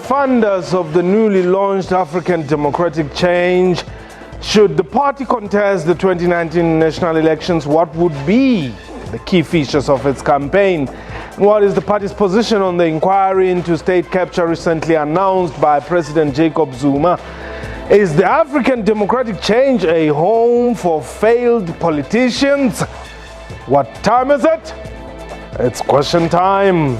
funders of the newly launched African Democratic Change. Should the party contest the 2019 national elections, what would be the key features of its campaign? What is the party's position on the inquiry into state capture recently announced by President Jacob Zuma? Is the African Democratic Change a home for failed politicians? What time is it? It's question time.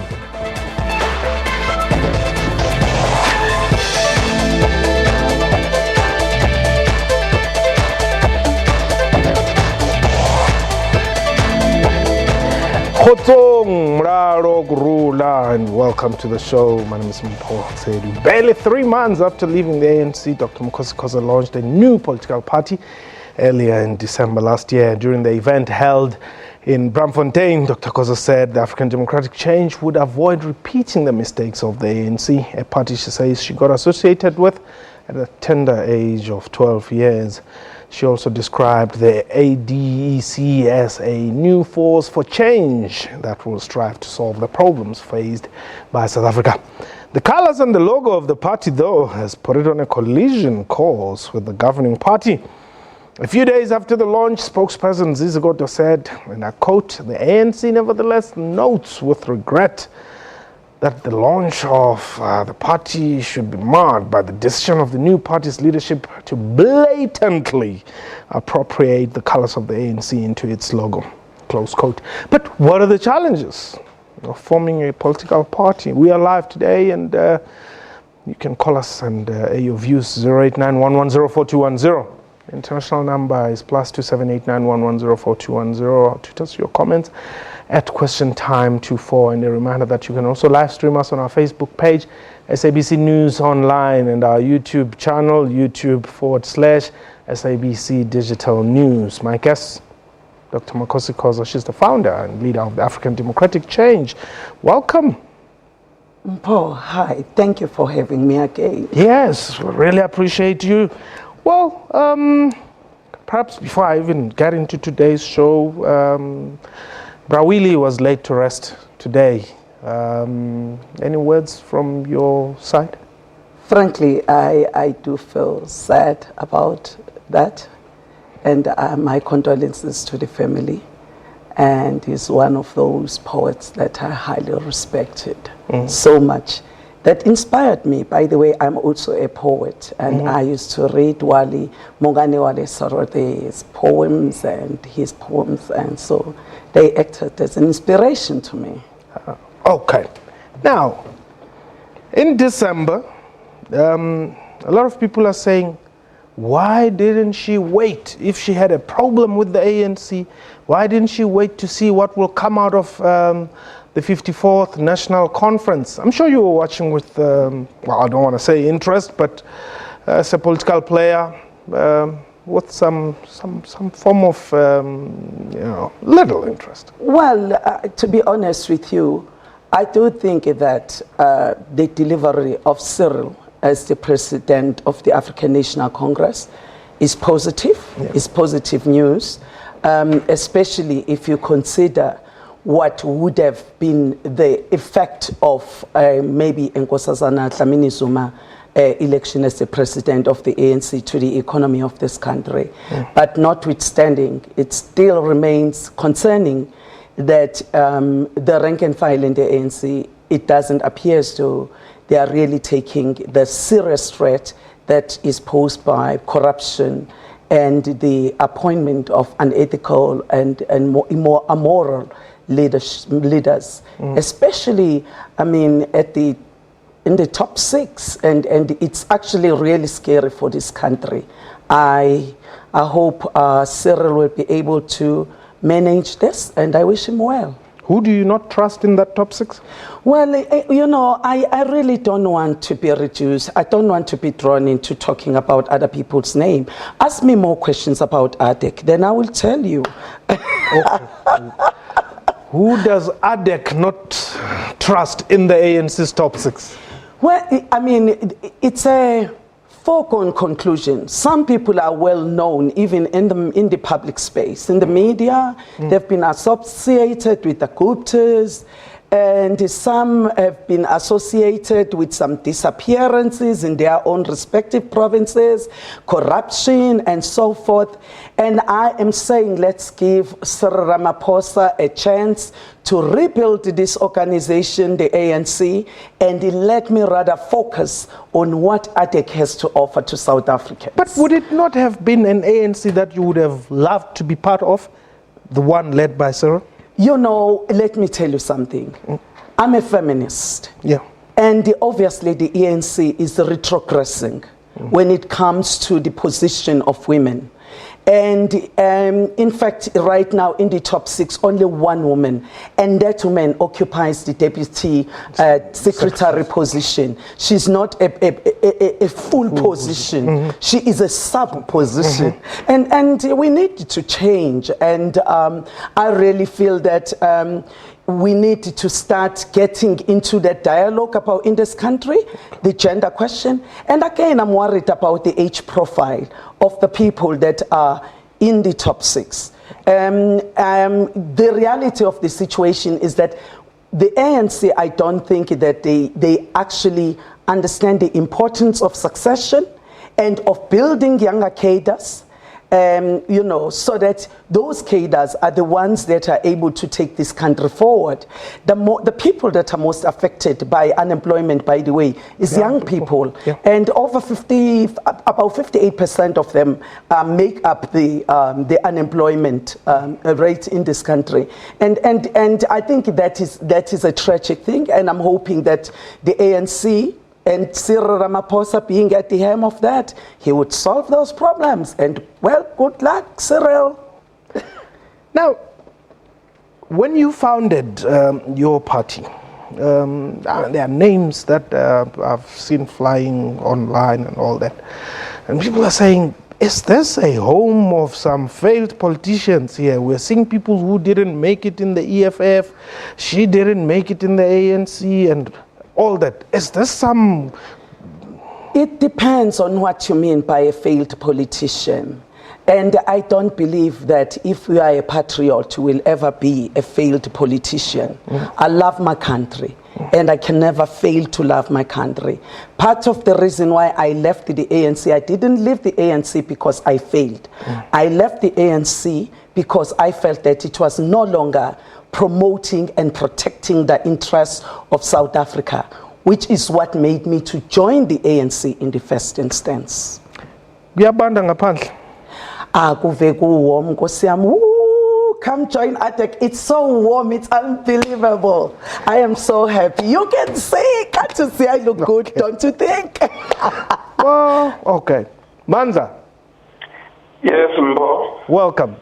And welcome to the show. My name is Makhosi. Barely 3 months after leaving the ANC, Dr. Makhosi Khoza launched a new political party earlier in December last year. During the event held in Braamfontein, Dr. Khoza said the African Democratic Change would avoid repeating the mistakes of the ANC, a party she says she got associated with at a tender age of 12 years. She also described the A.D.E.C as a new force for change that will strive to solve the problems faced by South Africa. The colors and the logo of the party, though, has put it on a collision course with the governing party. A few days after the launch, spokesperson Zizi Kodwa said, and I quote, "The ANC nevertheless notes with regret that the launch of the party should be marred by the decision of the new party's leadership to blatantly appropriate the colors of the ANC into its logo." Close quote. But what are the challenges of forming a political party? We are live today, and you can call us and your views 0891104210. The international number is +27891104210. Tweet us your comments at QuestionTime24, and a reminder that you can also live stream us on our Facebook page, SABC News Online, and our YouTube channel, YouTube/SABC Digital News. My guest, Dr. Makhosi Khoza, she's the founder and leader of the African Democratic Change. Welcome. Paul, hi. Thank you for having me again. Yes, we really appreciate you. Well, perhaps before I even get into today's show, Brawili was laid to rest today. Any words from your side? Frankly, I do feel sad about that, and my condolences to the family. And he's one of those poets that I highly respected so much. That inspired me. By the way, I'm also a poet, and I used to read Wale Sorod's poems, and so they acted as an inspiration to me. Okay. Now, in December, a lot of people are saying, why didn't she wait? If she had a problem with the ANC, why didn't she wait to see what will come out of the 54th National Conference? I'm sure you were watching with, well, I don't want to say interest, but as a political player, with some form of, little interest. Well, to be honest with you, I do think that the delivery of Cyril as the president of the African National Congress is positive. Yeah. It's positive news, especially if you consider what would have been the effect of maybe Nkosazana Dlamini Zuma election as the president of the ANC to the economy of this country. But notwithstanding, it still remains concerning that the rank and file in the ANC, it doesn't appear as though they are really taking the serious threat that is posed by corruption and the appointment of unethical and more immoral leaders, especially, I mean, in the top 6, and it's actually really scary for this country. I hope Cyril will be able to manage this, and I wish him well. Who do you not trust in that top 6? Well, you know, I really don't want to be reduced. I don't want to be drawn into talking about other people's name. Ask me more questions about A.D.E.C, then I will tell you. Okay. Who does A.D.E.C not trust in the ANC's top 6? Well, I mean, it's a foregone conclusion. Some people are well known even in the public space, in the media. They've been associated with the Guptas, and some have been associated with some disappearances in their own respective provinces, corruption and so forth. And I am saying let's give Cyril Ramaphosa a chance to rebuild this organization, the ANC, and let me rather focus on what A.D.E.C has to offer to South Africans. But would it not have been an ANC that you would have loved to be part of, the one led by Cyril? You know, let me tell you something. I'm a feminist. Yeah. And obviously the ANC is retrogressing when it comes to the position of women. And in fact, right now in the top 6, only one woman, and that woman occupies the deputy secretary position. She's not a full position. She is a sub position. And we need to change. And I really feel that we need to start getting into that dialogue about in this country, the gender question. And again, I'm worried about the age profile of the people that are in the top 6. The reality of the situation is that the ANC, I don't think that they actually understand the importance of succession and of building younger cadres. You know, so that those cadres are the ones that are able to take this country forward. The people that are most affected by unemployment, by the way, is young people. Yeah. And about 58% of them make up the unemployment rate in this country. And I think that is a tragic thing, and I'm hoping that the ANC and Cyril Ramaphosa being at the helm of that, he would solve those problems. And, well, good luck, Cyril. Now, when you founded your party, there are names that I've seen flying online and all that. And people are saying, is this a home of some failed politicians here? We're seeing people who didn't make it in the EFF, she didn't make it in the ANC, and all that. Is this some... It depends on what you mean by a failed politician. And I don't believe that if we are a patriot, we will ever be a failed politician. I love my country, and I can never fail to love my country. Part of the reason why I left the ANC, I didn't leave the ANC because I failed. I left the ANC because I felt that it was no longer promoting and protecting the interests of South Africa, which is what made me to join the ANC in the first instance. Kuyabanda ngaphandle. Akuve kuwarm Nkosi yami. Come join A.D.E.C. It's so warm, it's unbelievable. I am so happy. You can see, can't you see I look good, don't you think? Well, okay. Manza. Yes, Mbo. Welcome.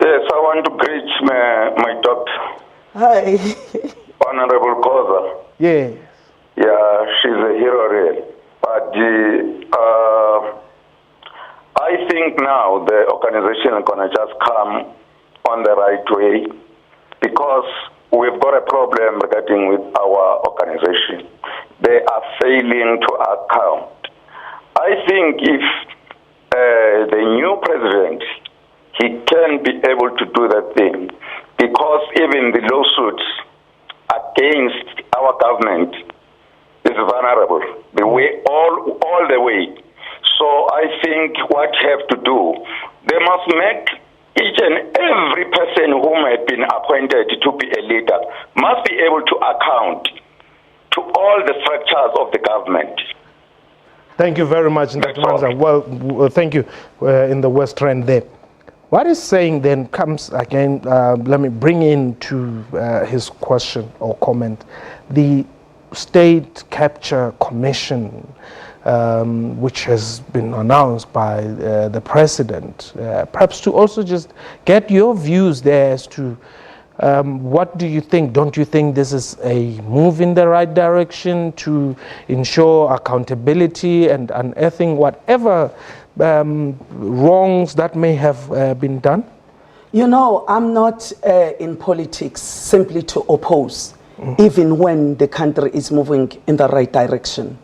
Yes, I want to greet my doctor. Hi. Honorable Khoza. Yes. Yeah, she's a hero, really. But I think now the organization is going to just come on the right way, because we've got a problem regarding with our organization. They are failing to account. I think if the new president, he can be able to do that thing, because even the lawsuits against our government is vulnerable, the way all the way. So I think what you have to do, they must make each and every person whom has been appointed to be a leader must be able to account to all the structures of the government. Thank you very much, Dr. Manza. Well, thank you in the West Rand there. What he's saying then comes again, let me bring into his question or comment, the State Capture Commission, which has been announced by the President. Perhaps to also just get your views there as to what do you think? Don't you think this is a move in the right direction to ensure accountability and unearthing whatever wrongs that may have been done? You know, I'm not in politics simply to oppose, even when the country is moving in the right direction.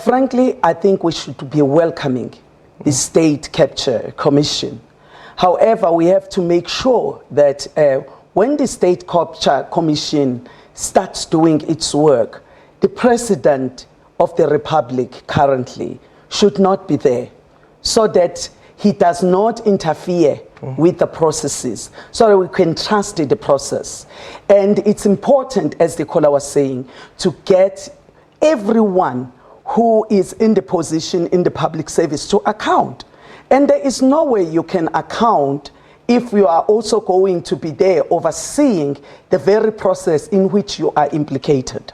Frankly, I think we should be welcoming the State Capture Commission. However, we have to make sure that when the State Capture Commission starts doing its work, the President of the Republic currently should not be there, so that he does not interfere with the processes, so that we can trust the process. And it's important, as the caller was saying, to get everyone who is in the position in the public service to account. And there is no way you can account if you are also going to be there overseeing the very process in which you are implicated.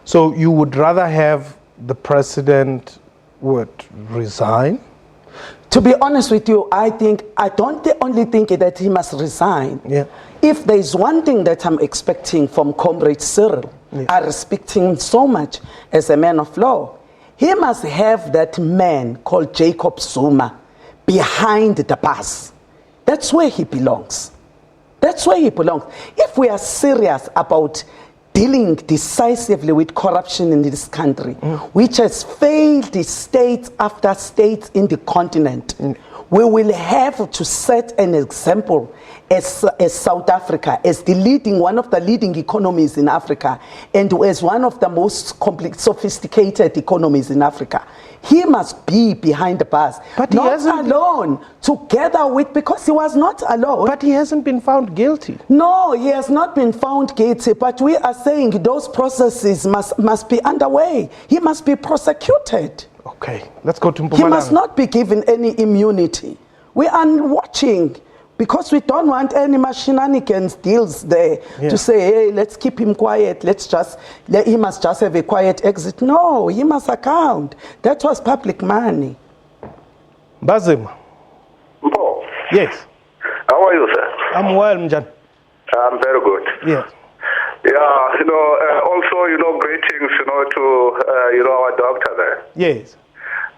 So you would rather have the president would resign? To be honest with you, I don't only think that he must resign. Yeah. If there is one thing that I'm expecting from Comrade Cyril, I respect him so much as a man of law. He must have that man called Jacob Zuma behind the bus. That's where he belongs. That's where he belongs. If we are serious about dealing decisively with corruption in this country, which has failed the state after state in the continent, we will have to set an example as South Africa, as one of the leading economies in Africa, and as one of the most sophisticated economies in Africa. He must be behind the bus, but not alone, together with, because he was not alone. But he hasn't been found guilty. No, he has not been found guilty, but we are saying those processes must be underway. He must be prosecuted. Okay, let's go to Mpumalanga. He must not be given any immunity. We are watching, because we don't want any shenanigans deals there to say, hey, let's keep him quiet. He must just have a quiet exit. No, he must account. That was public money. Bazim. Mpo. Yes. How are you, sir? I'm well, Mjan. I'm very good. Yes. Yeah, also, greetings, to, our doctor there. Yes.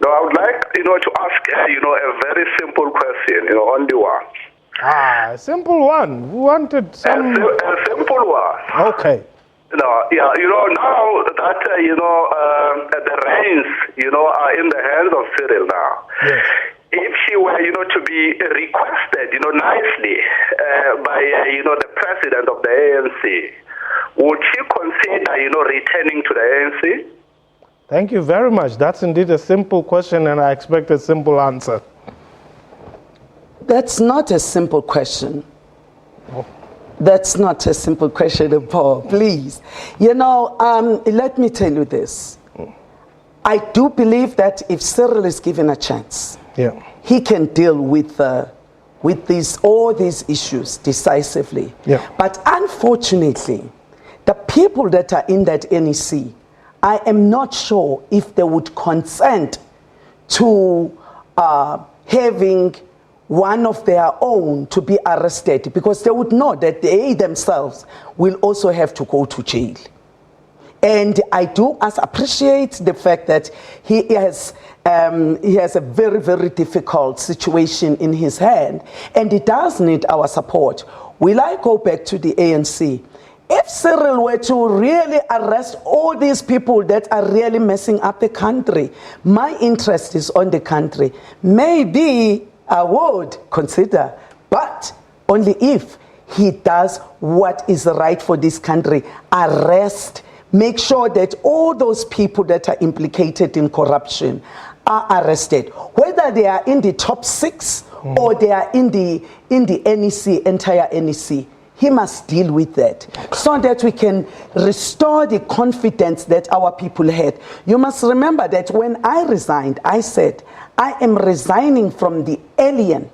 Now, I would like, to ask, a very simple question, only one. A simple one. We wanted some... A simple one. Okay. Now that, the reins, are in the hands of Cyril now. Yes. If she were, to be requested, nicely by, the president of the ANC, would she consider, returning to the ANC? Thank you very much. That's indeed a simple question, and I expect a simple answer. That's not a simple question. That's not a simple question, Paul. Please. Let me tell you this. I do believe that if Cyril is given a chance, he can deal with all these issues decisively. Yeah. But unfortunately, the people that are in that NEC, I am not sure if they would consent to having one of their own to be arrested, because they would know that they themselves will also have to go to jail. And I do appreciate the fact that he has a very, very difficult situation in his hand, and he does need our support. Will I go back to the ANC? If Cyril were to really arrest all these people that are really messing up the country, my interest is on the country. Maybe I would consider, but only if he does what is right for this country. Arrest, make sure that all those people that are implicated in corruption are arrested, whether they are in the top 6 or they are in the NEC, entire NEC. He must deal with that so that we can restore the confidence that our people had. You must remember that when I resigned, I said, I am resigning from the alien,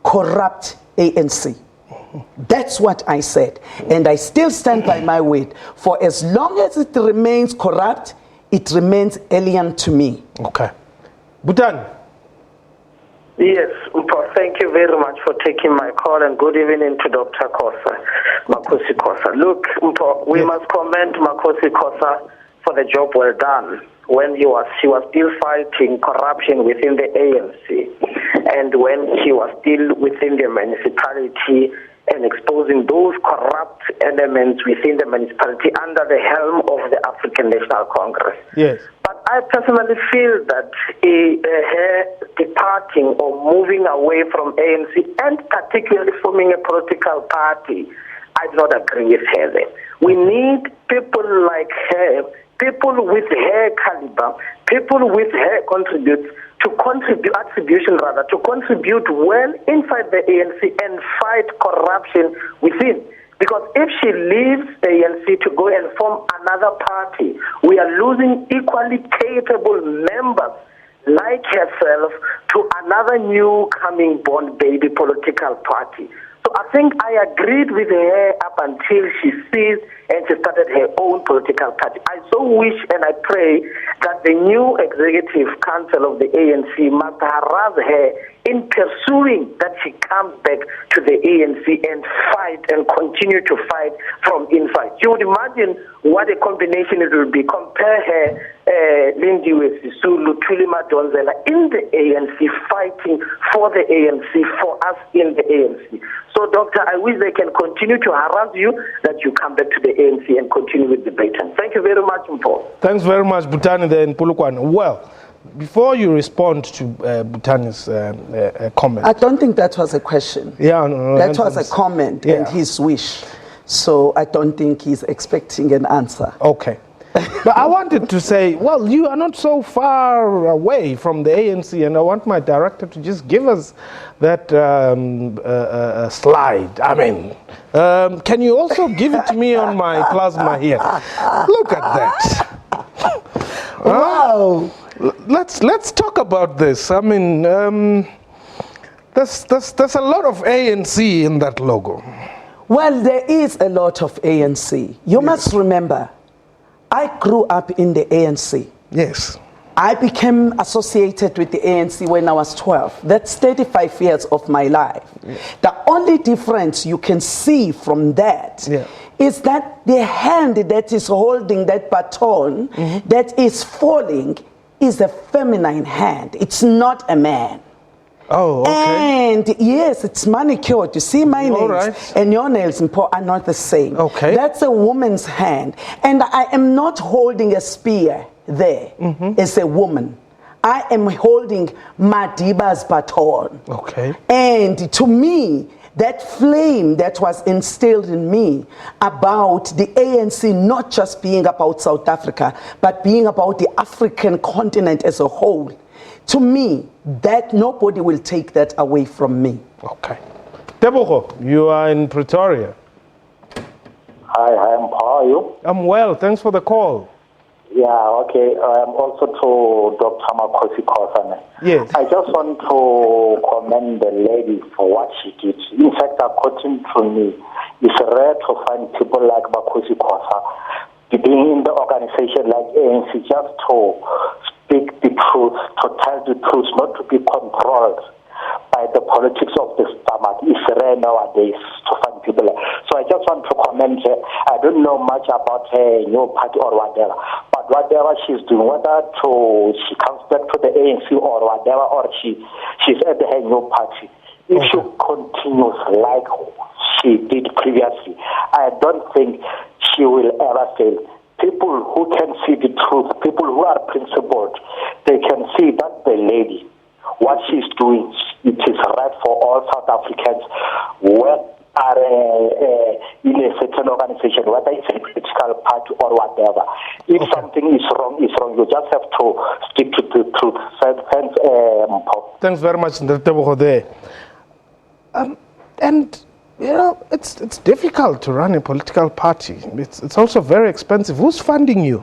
corrupt ANC. That's what I said. And I still stand by my word. For as long as it remains corrupt, it remains alien to me. Okay. Bhutan. Yes, thank you very much for taking my call, and good evening to Dr. Khoza, Makhosi Khoza. Look, we must commend Makhosi Khoza for the job well done when she was still fighting corruption within the ANC, and when she was still within the municipality and exposing those corrupt elements within the municipality under the helm of the African National Congress. Yes. But I personally feel that her departing or moving away from ANC and particularly forming a political party, I do not agree with her there. We need people like her, people with her caliber, people with her attribution to contribute well inside the ANC and fight corruption within. Because if she leaves the ANC to go and form another party, we are losing equally capable members like herself to another new coming born baby political party. So I think I agreed with her up until she ceased and she started her own political party. I so wish and I pray that the new executive council of the ANC must harass her in pursuing that she comes back to the ANC and fight and continue to fight from inside. You would imagine what a combination it will be. Compare her, Lindiwe Sisulu, Thuli Madonsela in the ANC, fighting for the ANC, for us in the ANC. So, Doctor, I wish they can continue to harass you, that you come back to the ANC and continue with the baton. Thank you very much, Mpho. Thanks very much, Butani and Polokwane. Well, before you respond to Butani's comment. I don't think that was a question. Yeah, no, that was a comment and his wish. So I don't think he's expecting an answer. Okay. But I wanted to say, well, you are not so far away from the ANC, and I want my director to just give us that slide. I mean, can you also give it to me on my plasma here? Look at that. Wow. Let's talk about this. I mean, there's a lot of ANC in that logo. Well, there is a lot of ANC. You must remember, I grew up in the ANC. Yes. I became associated with the ANC when I was 12. That's 35 years of my life. Yeah. The only difference you can see from that is that the hand that is holding that baton that is falling is a feminine hand. It's not a man. Oh, okay. And yes, it's manicured. You see, my nails and your nails are not the same. Okay. That's a woman's hand. And I am not holding a spear there as a woman. I am holding Madiba's baton. Okay. And to me, that flame that was instilled in me about the ANC not just being about South Africa, but being about the African continent as a whole, to me, that nobody will take that away from me. Okay. Tebogo, you are in Pretoria. Hi, how are you? I'm well, thanks for the call. Yeah, okay. Also to Dr. Makhosi Khoza. Yes. I just want to commend the lady for what she did. In fact, according to me, it's rare to find people like Makhosi Khoza being in the organization like ANC just to speak the truth, to tell the truth, not to be controlled by the politics of the stomach. It's rare nowadays to find people like. So I just want to comment her. I don't know much about her new party or whatever, but whatever she's doing, whether she comes back to the ANC or whatever, or she's at her new party, if she continues like she did previously, I don't think she will ever fail. People who can see the truth, people who are principled, they can see that the lady, what she's doing, it is right for all South Africans who are in a certain organization, whether it's a political party or whatever. If something is wrong, it's wrong. You just have to stick to the truth. Thanks very much, Ndetebogo there. And you know, it's difficult to run a political party. It's also very expensive. Who's funding you?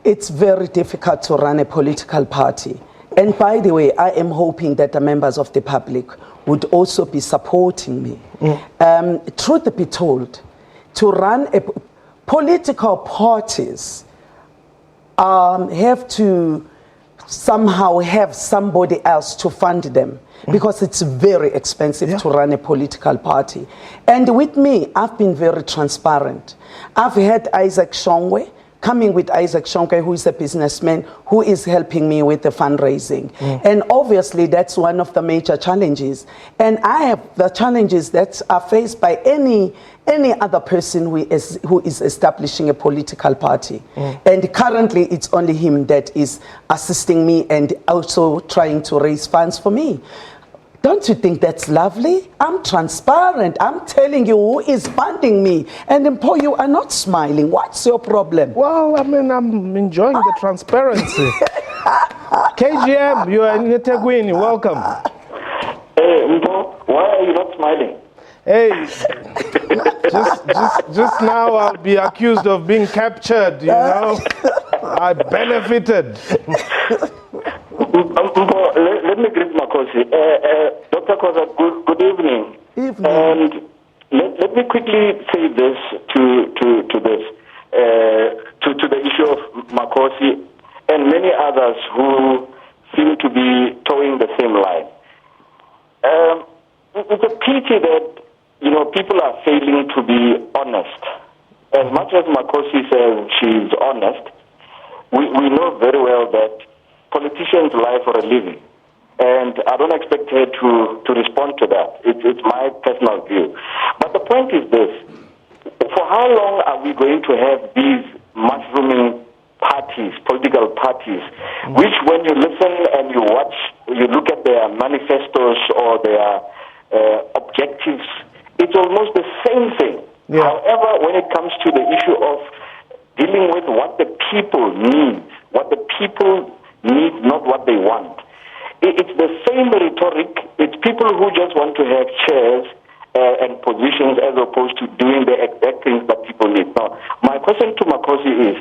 It's very difficult to run a political party. And by the way, I am hoping that the members of the public would also be supporting me. Truth be told, to run political parties have to somehow have somebody else to fund them, because it's very expensive to run a political party. And with me, I've been very transparent. I've had Isaac Shongwe coming with Isaac Shonke, who is a businessman, who is helping me with the fundraising. And obviously, that's one of the major challenges. And I have the challenges that are faced by any other person who is establishing a political party. And currently, it's only him that is assisting me and also trying to raise funds for me. Don't you think that's lovely? I'm transparent. I'm telling you who is funding me. And Mpo, you are not smiling. What's your problem? Well, I mean, I'm enjoying the transparency. KGM, you are in Etegwini. Welcome. Hey, Mpo, why are you not smiling? Hey, just now I'll be accused of being captured, you know. I benefited. Let me greet Makhosi. Dr. Khoza, good evening. Evening. And let me quickly say this to the issue of Makhosi and many others who seem to be towing the same line. It's a pity that, people are failing to be honest. As much as Makhosi says she's honest, we know very well that politicians lie for a living. And I don't expect her to respond to that. It's my personal view. But the point is this. For how long are we going to have these mushrooming parties, political parties, which when you listen and you watch, you look at their manifestos or their objectives, it's almost the same thing. Yeah. However, when it comes to the issue of dealing with what the people need, not what they want, it's the same rhetoric. It's people who just want to have chairs and positions as opposed to doing the exact things that people need. Now, my question to Makhosi is,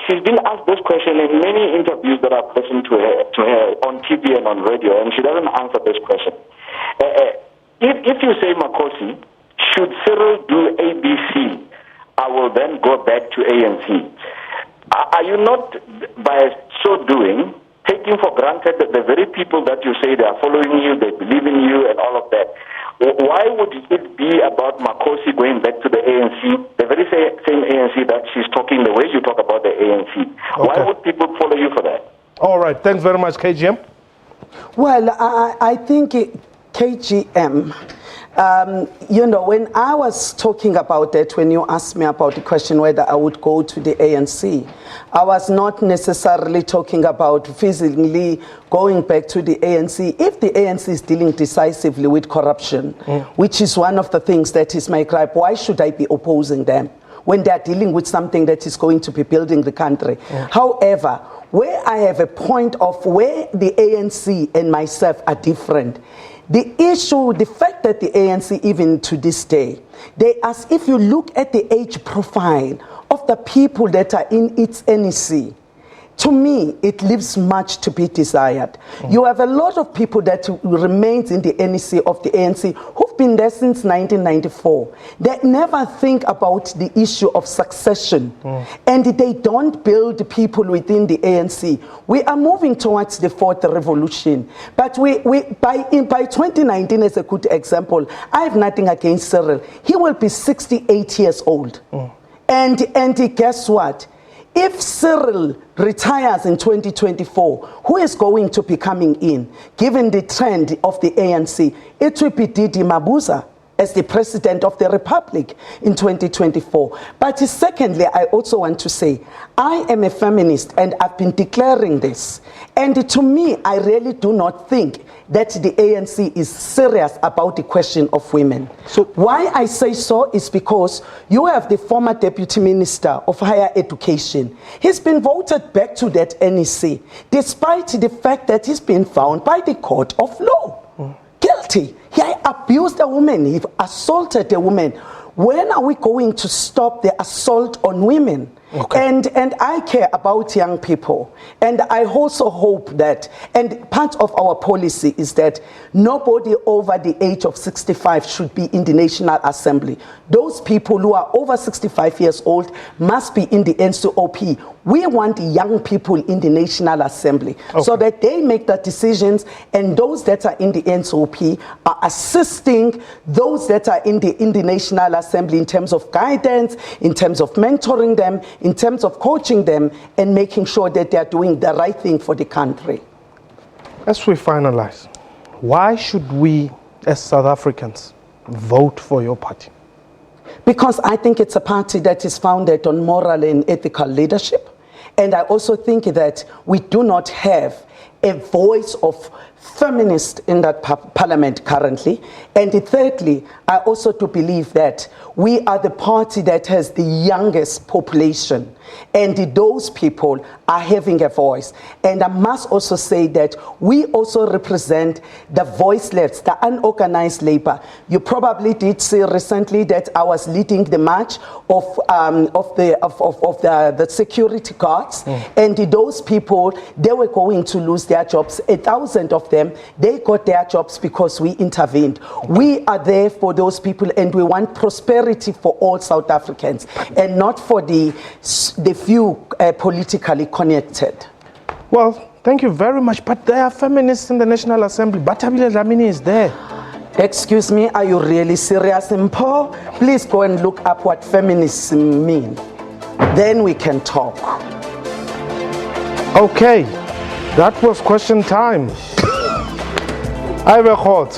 she's been asked this question in many interviews that I've listened to her on TV and on radio, and she doesn't answer this question. If you say, Makhosi, should Cyril do A.D.E.C, I will then go back to ANC. Are you not, by so doing, taking for granted that the very people that you say they are following you, they believe in you and all of that, why would it be about Makhosi going back to the ANC, the very same ANC that she's talking the way you talk about the ANC? Okay. Why would people follow you for that? All right. Thanks very much, KGM. Well, I think KGM, when I was talking about that, when you asked me about the question whether I would go to the ANC, I was not necessarily talking about physically going back to the ANC. If the ANC is dealing decisively with corruption, which is one of the things that is my gripe, why should I be opposing them when they are dealing with something that is going to be building the country? However, where I have a point of where the ANC and myself are different, the issue, the fact that the ANC, even to this day, if you look at the age profile of the people that are in its NEC, to me, it leaves much to be desired. You have a lot of people that remains in the NEC of the ANC who've been there since 1994. They never think about the issue of succession, and they don't build people within the ANC. We are moving towards the fourth revolution, but by 2019, as a good example, I have nothing against Cyril. He will be 68 years old, and guess what? If Cyril retires in 2024, who is going to be coming in? Given the trend of the ANC, it will be Didi Mabuza as the President of the Republic in 2024. But secondly, I also want to say, I am a feminist and I've been declaring this. And to me, I really do not think that the ANC is serious about the question of women. So why I say so is because you have the former Deputy Minister of Higher Education. He's been voted back to that NEC, despite the fact that he's been found by the court of law guilty. He abused a woman, he assaulted a woman. When are we going to stop the assault on women? And I care about young people. And I also hope that, and part of our policy is that nobody over the age of 65 should be in the National Assembly. Those people who are over 65 years old must be in the NCOP. We want young people in the National Assembly so that they make the decisions, and those that are in the NCOP are assisting those that are in the National Assembly in terms of guidance, in terms of mentoring them, in terms of coaching them and making sure that they are doing the right thing for the country. As we finalize, why should we, as South Africans, vote for your party? Because I think it's a party that is founded on moral and ethical leadership. And I also think that we do not have a voice of feminists in that parliament currently. And thirdly, I also do believe that we are the party that has the youngest population, and those people are having a voice. And I must also say that we also represent the voiceless, the unorganized labor. You probably did see recently that I was leading the march of the security guards, and those people, they were going to lose their jobs. 1,000 of them, they got their jobs because we intervened. We are there for those people, and we want prosperity for all South Africans, and not for the few politically connected. Well, thank you very much. But there are feminists in the National Assembly. Batabile Dlamini is there. Excuse me, are you really serious, Mpho? Please go and look up what feminism mean. Then we can talk. Okay, that was question time. I record.